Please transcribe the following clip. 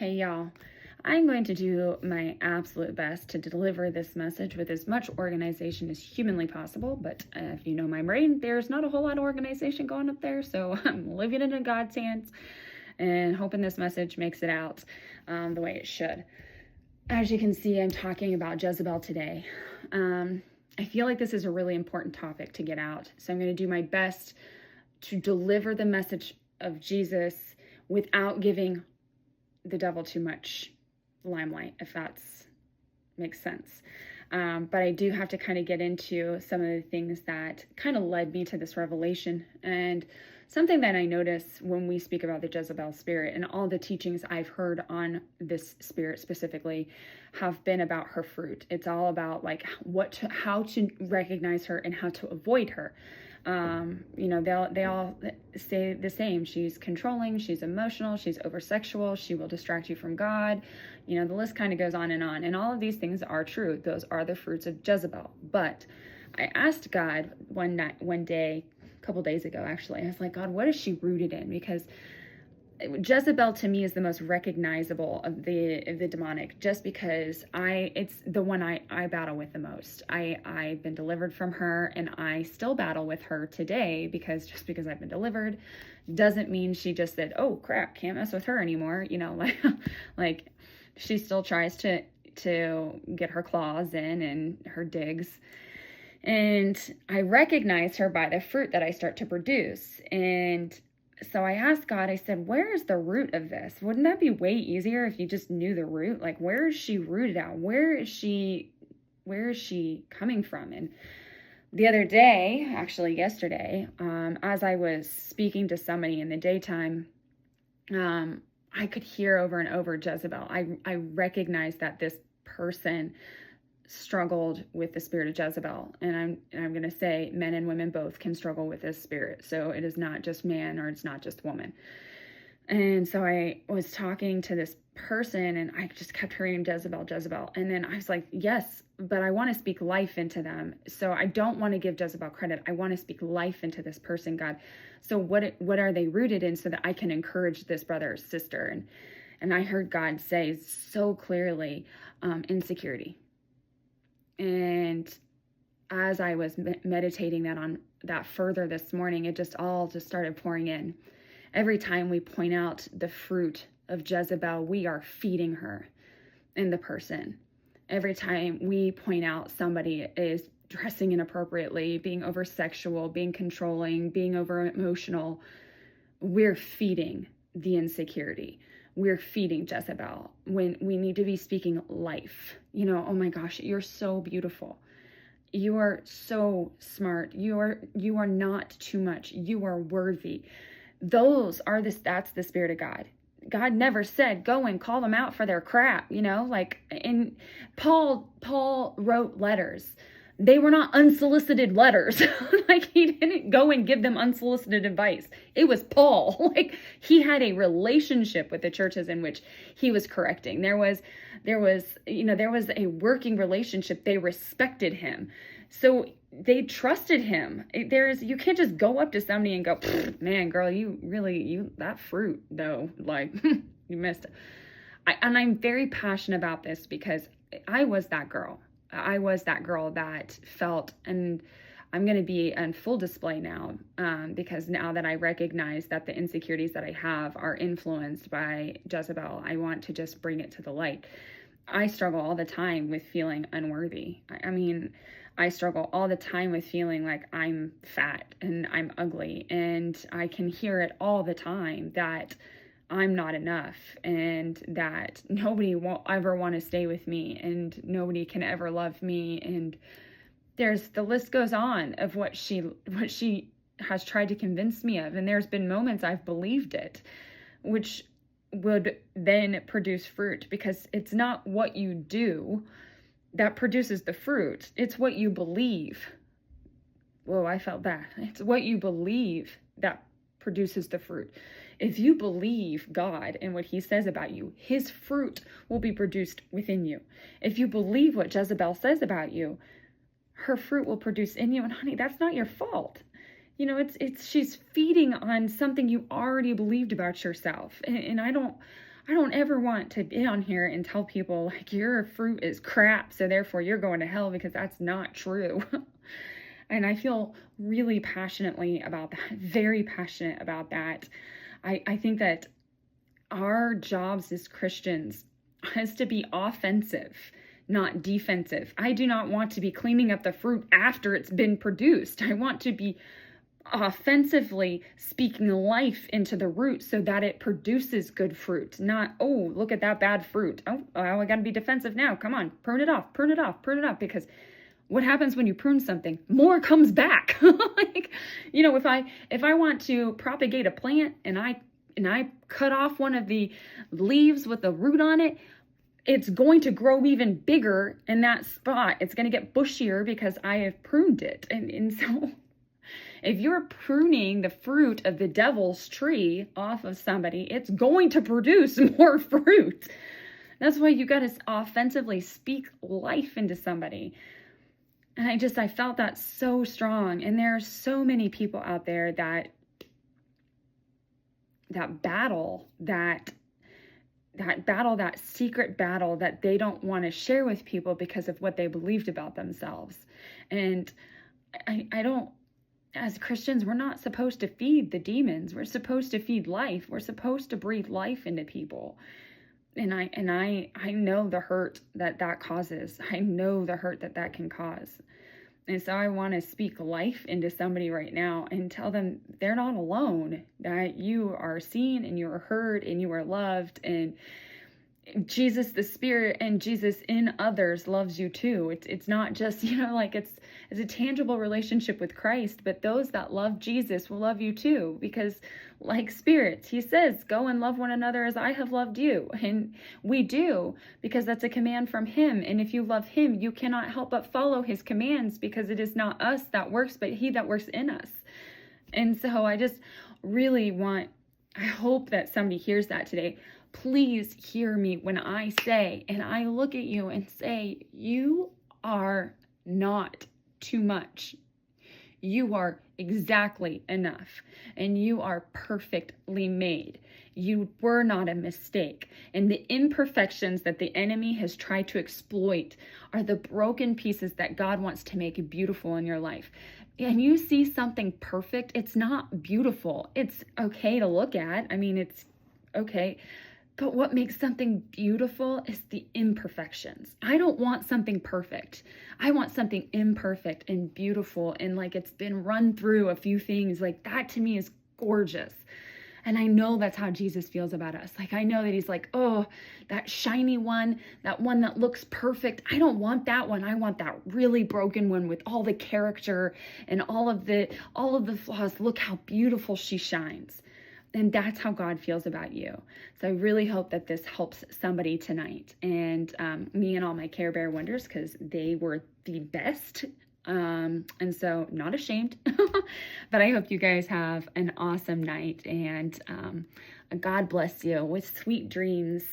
Hey y'all, I'm going to do my absolute best to deliver this message with as much organization as humanly possible, but if you know my brain, there's not a whole lot of organization going up there, so I'm leaving it in God's hands and hoping this message makes it out the way it should. As you can see, I'm talking about Jezebell today. I feel like this is a really important topic to get out, so I'm going to do my best to deliver the message of Jesus without giving the devil too much limelight, if that makes sense. But I do have to kind of get into some of the things that kind of led me to this revelation, and something that I notice when we speak about the Jezebell spirit, and all the teachings I've heard on this spirit specifically have been about her fruit. It's all about like how to recognize her and how to avoid her. They all say the same. She's controlling, she's emotional, she's over-sexual, she will distract you from God. The list kind of goes on. And all of these things are true. Those are the fruits of Jezebel. But I asked God one day, a couple days ago, actually, I was like, God, what is she rooted in? Because Jezebel to me is the most recognizable of the demonic, just because it's the one I battle with the most. I've been delivered from her, and I still battle with her today, because just because I've been delivered doesn't mean she just said, oh crap, can't mess with her anymore. Like she still tries to get her claws in and her digs. And I recognize her by the fruit that I start to produce. And so I asked God, I said, where is the root of this? Wouldn't that be way easier if you just knew the root? Like, where is she rooted at? Where is she coming from? And the other day, actually yesterday, as I was speaking to somebody in the daytime, I could hear over and over Jezebel. I recognized that this person struggled with the spirit of Jezebel, and I'm going to say men and women both can struggle with this spirit. So it is not just man, or it's not just woman. And so I was talking to this person, and I just kept hearing Jezebel. And then I was like, yes, but I want to speak life into them. So I don't want to give Jezebel credit. I want to speak life into this person, God. So what are they rooted in, so that I can encourage this brother or sister? And I heard God say so clearly, insecurity. And as I was meditating on that further this morning, it just started pouring in. Every time we point out the fruit of Jezebel, we are feeding her in the person. Every time we point out somebody is dressing inappropriately, being over-sexual, being controlling, being over-emotional, we're feeding the insecurity. We're feeding Jezebel when we need to be speaking life. Oh my gosh, you're so beautiful. You are so smart. You are not too much. You are worthy. That's the spirit of God. God never said, go and call them out for their crap, and Paul wrote letters. They were not unsolicited letters. Like, he didn't go and give them unsolicited advice. It was Paul. Like, he had a relationship with the churches in which he was correcting. There was a working relationship. They respected him. So they trusted him. You can't just go up to somebody and go, man, girl, that fruit though, like, you missed it. And I'm very passionate about this, because I was that girl. I was that girl that felt, and I'm going to be on full display now, because now that I recognize that the insecurities that I have are influenced by Jezebel, I want to just bring it to the light. I struggle all the time with feeling unworthy. I struggle all the time with feeling like I'm fat and I'm ugly, and I can hear it all the time that I'm not enough, and that nobody will ever want to stay with me, and nobody can ever love me. And the list goes on of what she has tried to convince me of. And there's been moments I've believed it, which would then produce fruit, because it's not what you do that produces the fruit. It's what you believe. Whoa, I felt that. It's what you believe that produces the fruit. If you believe God and what he says about you, his fruit will be produced within you. If you believe what Jezebel says about you, her fruit will produce in you. And honey, that's not your fault. She's feeding on something you already believed about yourself. And I don't I don't ever want to be on here and tell people like your fruit is crap, so therefore you're going to hell, because that's not true. And I feel really passionately about that, very passionate about that. I think that our jobs as Christians is to be offensive, not defensive. I do not want to be cleaning up the fruit after it's been produced. I want to be offensively speaking life into the root so that it produces good fruit. Not, oh, look at that bad fruit. Oh, I got to be defensive now. Come on, prune it off, prune it off, prune it off. Because what happens when you prune something? More comes back. Like, you know, if I want to propagate a plant and I cut off one of the leaves with the root on it, it's going to grow even bigger in that spot. It's going to get bushier because I have pruned it. And so if you're pruning the fruit of the devil's tree off of somebody, it's going to produce more fruit. That's why you got to offensively speak life into somebody. And I felt that so strong. And there are so many people out there that battle, that secret battle that they don't want to share with people because of what they believed about themselves. And I don't, as Christians, we're not supposed to feed the demons. We're supposed to feed life. We're supposed to breathe life into people. And I know the hurt that causes. I know the hurt that can cause. And so I want to speak life into somebody right now and tell them they're not alone, that you are seen and you are heard and you are loved, and Jesus, the Spirit, and Jesus in others loves you too. It's not just, you know, like it's a tangible relationship with Christ, but those that love Jesus will love you too, because like spirits, he says, go and love one another as I have loved you. And we do, because that's a command from him. And if you love him, you cannot help but follow his commands, because it is not us that works, but he that works in us. And so I just really I hope that somebody hears that today. Please hear me when I say, and I look at you and say, you are not too much. You are exactly enough, and you are perfectly made. You were not a mistake. And the imperfections that the enemy has tried to exploit are the broken pieces that God wants to make beautiful in your life. And you see something perfect, it's not beautiful. It's okay to look at. I mean, it's okay. But what makes something beautiful is the imperfections. I don't want something perfect. I want something imperfect and beautiful, and like it's been run through a few things. Like that to me is gorgeous. And I know that's how Jesus feels about us. Like I know that he's like, oh, that shiny one, that one that looks perfect. I don't want that one. I want that really broken one with all the character and all of the flaws. Look how beautiful she shines. And that's how God feels about you. So I really hope that this helps somebody tonight. And me and all my Care Bear Wonders, because they were the best. And so not ashamed. But I hope you guys have an awesome night. And God bless you with sweet dreams.